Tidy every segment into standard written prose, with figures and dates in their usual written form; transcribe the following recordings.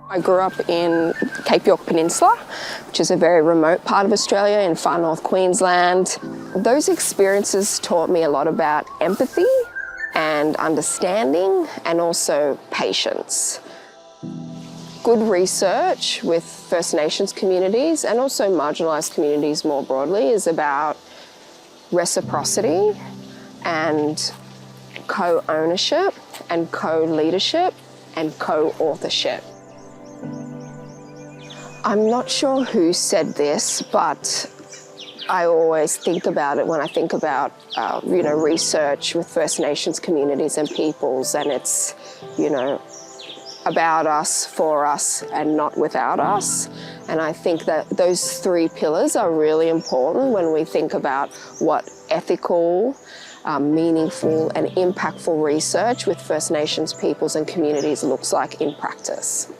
I grew up in Cape York Peninsula, which is a very remote part of Australia in far north Queensland. Those experiences taught me a lot about empathy and understanding, and also patience. Good research with First Nations communities and also marginalised communities more broadly is about reciprocity and co-ownership and co-leadership and co-authorship. I'm not sure who said this, but I always think about it when I think about research with First Nations communities and peoples, and it's about us, for us, and not without us. And I think that those three pillars are really important when we think about what ethical, meaningful and impactful research with First Nations peoples and communities looks like in practice.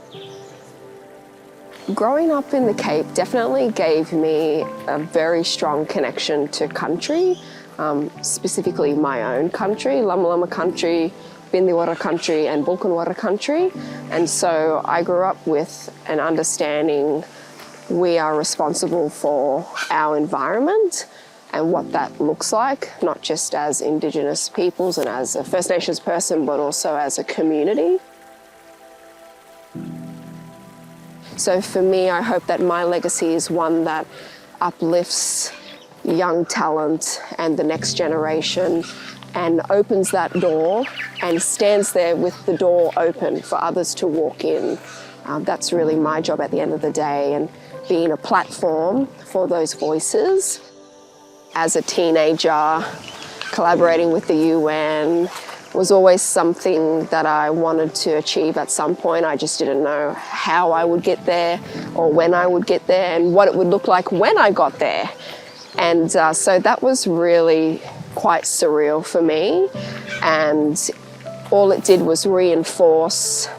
Growing up in the Cape definitely gave me a very strong connection to country, specifically my own country, Lama Lama country, Bindiwara country and Bulkanwara country. And so I grew up with an understanding we are responsible for our environment and what that looks like, not just as Indigenous peoples and as a First Nations person, but also as a community. So for me, I hope that my legacy is one that uplifts young talent and the next generation and opens that door and stands there with the door open for others to walk in. That's really my job at the end of the day, and being a platform for those voices. As a teenager, collaborating with the UN was always something that I wanted to achieve at some point. I just didn't know how I would get there or when I would get there and what it would look like when I got there. And so that was really quite surreal for me. And all it did was reinforce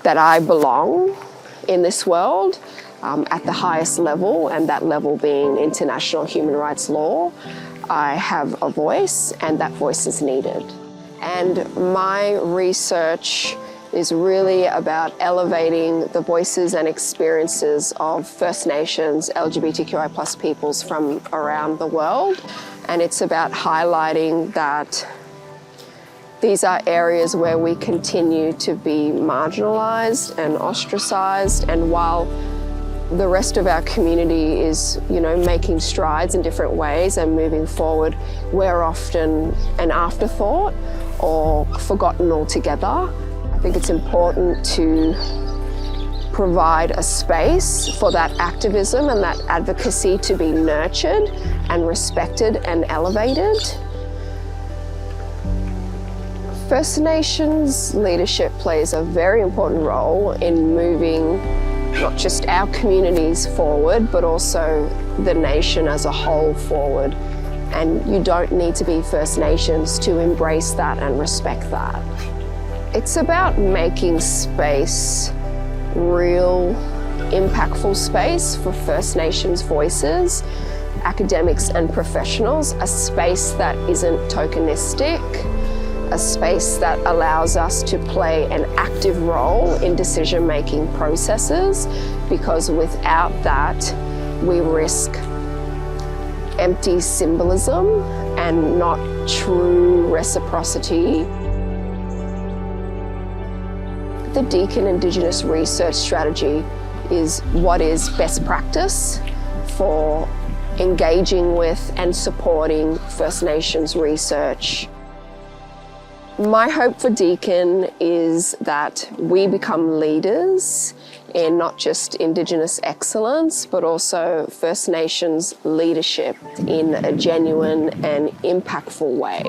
that I belong in this world at the highest level, and that level being international human rights law. I have a voice, and that voice is needed. And my research is really about elevating the voices and experiences of First Nations LGBTQIA+ peoples from around the world. And it's about highlighting that these are areas where we continue to be marginalised and ostracised, and while the rest of our community is, making strides in different ways and moving forward, we're often an afterthought or forgotten altogether. I think it's important to provide a space for that activism and that advocacy to be nurtured and respected and elevated. First Nations leadership plays a very important role in moving not just our communities forward, but also the nation as a whole forward. And you don't need to be First Nations to embrace that and respect that. It's about making space, real, impactful space for First Nations voices, academics and professionals, a space that isn't tokenistic, a space that allows us to play an active role in decision-making processes, because without that, we risk empty symbolism and not true reciprocity. The Deakin Indigenous research strategy is what is best practice for engaging with and supporting First Nations research. My hope for Deakin is that we become leaders in not just Indigenous excellence, but also First Nations leadership in a genuine and impactful way.